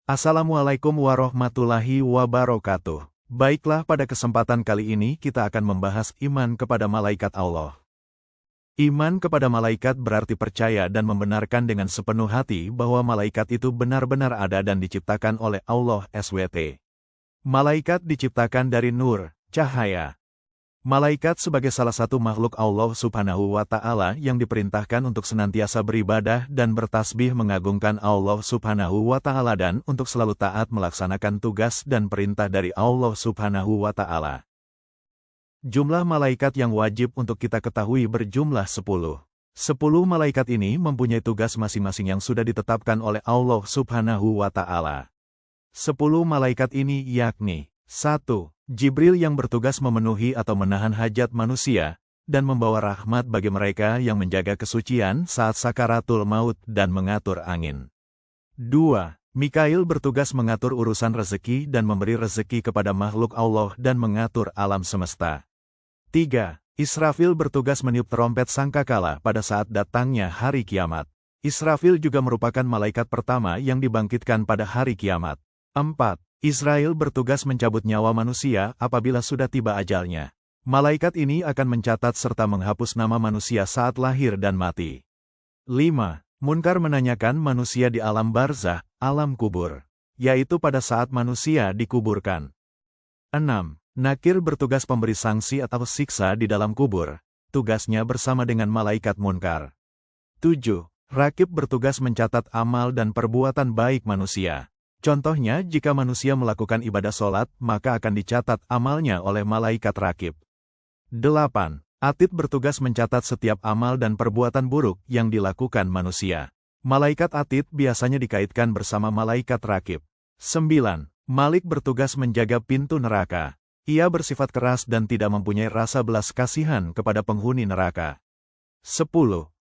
Assalamualaikum warahmatullahi wabarakatuh. Baiklah, pada kesempatan kali ini kita akan membahas iman kepada malaikat Allah. Iman kepada malaikat berarti percaya dan membenarkan dengan sepenuh hati bahwa malaikat itu benar-benar ada dan diciptakan oleh Allah SWT. Malaikat diciptakan dari nur, cahaya. Malaikat sebagai salah satu makhluk Allah Subhanahu wa Ta'ala yang diperintahkan untuk senantiasa beribadah dan bertasbih mengagungkan Allah Subhanahu wa Ta'ala dan untuk selalu taat melaksanakan tugas dan perintah dari Allah Subhanahu wa Ta'ala. Jumlah malaikat yang wajib untuk kita ketahui berjumlah 10. 10 malaikat ini mempunyai tugas masing-masing yang sudah ditetapkan oleh Allah Subhanahu wa Ta'ala. 10 malaikat ini yakni 1. Jibril yang bertugas memenuhi atau menahan hajat manusia, dan membawa rahmat bagi mereka yang menjaga kesucian saat sakaratul maut dan mengatur angin. 2. Mikail bertugas mengatur urusan rezeki dan memberi rezeki kepada makhluk Allah dan mengatur alam semesta. 3. Israfil bertugas meniup terompet sangkakala pada saat datangnya hari kiamat. Israfil juga merupakan malaikat pertama yang dibangkitkan pada hari kiamat. 4. Israel bertugas mencabut nyawa manusia apabila sudah tiba ajalnya. Malaikat ini akan mencatat serta menghapus nama manusia saat lahir dan mati. 5. Munkar menanyakan manusia di alam barzah, alam kubur, yaitu pada saat manusia dikuburkan. 6. Nakir bertugas pemberi sanksi atau siksa di dalam kubur, tugasnya bersama dengan malaikat munkar. 7. Rakib bertugas mencatat amal dan perbuatan baik manusia. Contohnya, jika manusia melakukan ibadah sholat, maka akan dicatat amalnya oleh malaikat rakib. 8. Atid bertugas mencatat setiap amal dan perbuatan buruk yang dilakukan manusia. Malaikat Atid biasanya dikaitkan bersama malaikat rakib. 9. Malik bertugas menjaga pintu neraka. Ia bersifat keras dan tidak mempunyai rasa belas kasihan kepada penghuni neraka. 10.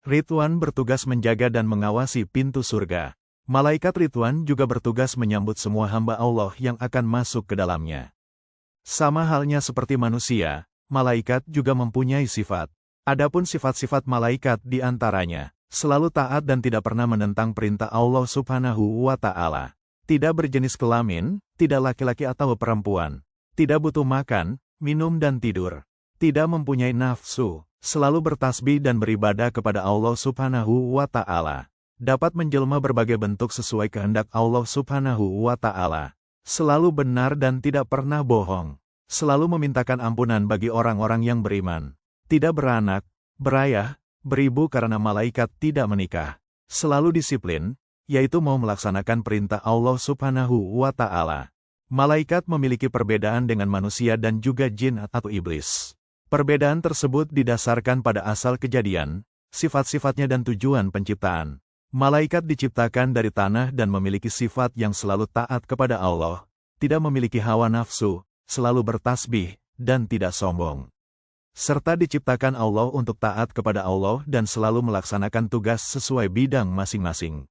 Ridwan bertugas menjaga dan mengawasi pintu surga. Malaikat Ridwan juga bertugas menyambut semua hamba Allah yang akan masuk ke dalamnya. Sama halnya seperti manusia, malaikat juga mempunyai sifat. Adapun sifat-sifat malaikat di antaranya, selalu taat dan tidak pernah menentang perintah Allah Subhanahu wa Ta'ala. Tidak berjenis kelamin, tidak laki-laki atau perempuan. Tidak butuh makan, minum dan tidur. Tidak mempunyai nafsu, selalu bertasbih dan beribadah kepada Allah Subhanahu wa Ta'ala. Dapat menjelma berbagai bentuk sesuai kehendak Allah Subhanahu wa Ta'ala. Selalu benar dan tidak pernah bohong. Selalu memintakan ampunan bagi orang-orang yang beriman. Tidak beranak, berayah, beribu karena malaikat tidak menikah. Selalu disiplin, yaitu mau melaksanakan perintah Allah Subhanahu wa Ta'ala. Malaikat memiliki perbedaan dengan manusia dan juga jin atau iblis. Perbedaan tersebut didasarkan pada asal kejadian, sifat-sifatnya dan tujuan penciptaan. Malaikat diciptakan dari tanah dan memiliki sifat yang selalu taat kepada Allah, tidak memiliki hawa nafsu, selalu bertasbih, dan tidak sombong. Serta diciptakan Allah untuk taat kepada Allah dan selalu melaksanakan tugas sesuai bidang masing-masing.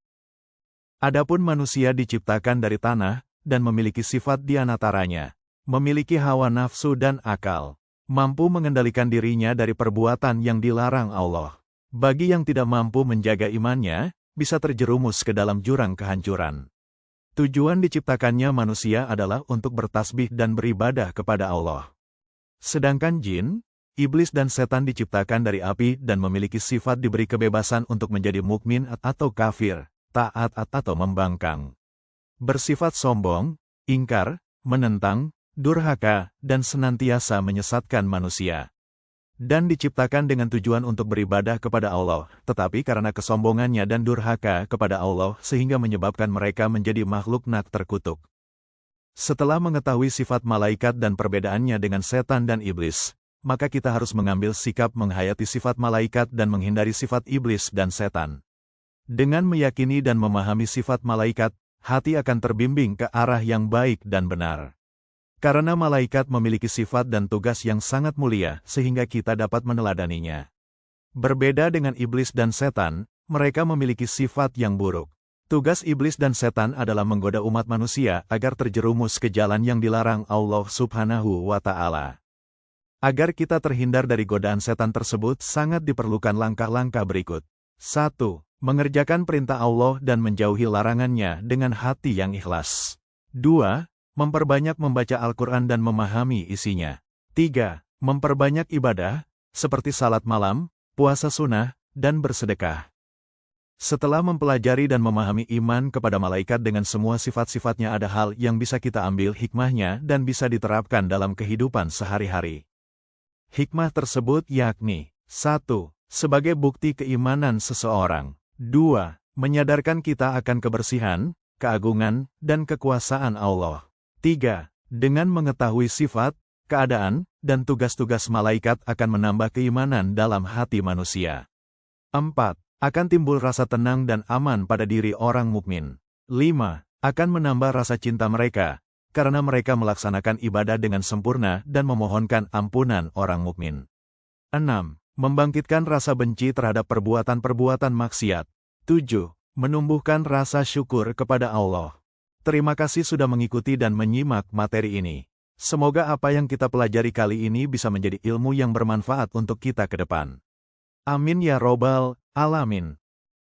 Adapun manusia diciptakan dari tanah, dan memiliki sifat di antaranya, memiliki hawa nafsu dan akal, mampu mengendalikan dirinya dari perbuatan yang dilarang Allah. Bagi yang tidak mampu menjaga imannya, bisa terjerumus ke dalam jurang kehancuran. Tujuan diciptakannya manusia adalah untuk bertasbih dan beribadah kepada Allah. Sedangkan jin, iblis dan setan diciptakan dari api dan memiliki sifat diberi kebebasan untuk menjadi mukmin atau kafir, taat atau membangkang. Bersifat sombong, ingkar, menentang, durhaka, dan senantiasa menyesatkan manusia. Dan diciptakan dengan tujuan untuk beribadah kepada Allah, tetapi karena kesombongannya dan durhaka kepada Allah sehingga menyebabkan mereka menjadi makhluk nak terkutuk. Setelah mengetahui sifat malaikat dan perbedaannya dengan setan dan iblis, maka kita harus mengambil sikap menghayati sifat malaikat dan menghindari sifat iblis dan setan. Dengan meyakini dan memahami sifat malaikat, hati akan terbimbing ke arah yang baik dan benar. Karena malaikat memiliki sifat dan tugas yang sangat mulia sehingga kita dapat meneladaninya. Berbeda dengan iblis dan setan, mereka memiliki sifat yang buruk. Tugas iblis dan setan adalah menggoda umat manusia agar terjerumus ke jalan yang dilarang Allah Subhanahu wa Ta'ala. Agar kita terhindar dari godaan setan tersebut sangat diperlukan langkah-langkah berikut. 1. Mengerjakan perintah Allah dan menjauhi larangannya dengan hati yang ikhlas. 2. Memperbanyak membaca Al-Quran dan memahami isinya. 3. Memperbanyak ibadah, seperti salat malam, puasa sunnah, dan bersedekah. Setelah mempelajari dan memahami iman kepada malaikat dengan semua sifat-sifatnya, ada hal yang bisa kita ambil hikmahnya dan bisa diterapkan dalam kehidupan sehari-hari. Hikmah tersebut yakni 1. Sebagai bukti keimanan seseorang. 2. Menyadarkan kita akan kebersihan, keagungan, dan kekuasaan Allah. 3. Dengan mengetahui sifat, keadaan, dan tugas-tugas malaikat akan menambah keimanan dalam hati manusia. 4. Akan timbul rasa tenang dan aman pada diri orang mukmin. 5. Akan menambah rasa cinta mereka, karena mereka melaksanakan ibadah dengan sempurna dan memohonkan ampunan orang mukmin. 6. Membangkitkan rasa benci terhadap perbuatan-perbuatan maksiat. 7. Menumbuhkan rasa syukur kepada Allah. Terima kasih sudah mengikuti dan menyimak materi ini. Semoga apa yang kita pelajari kali ini bisa menjadi ilmu yang bermanfaat untuk kita ke depan. Amin ya robbal alamin.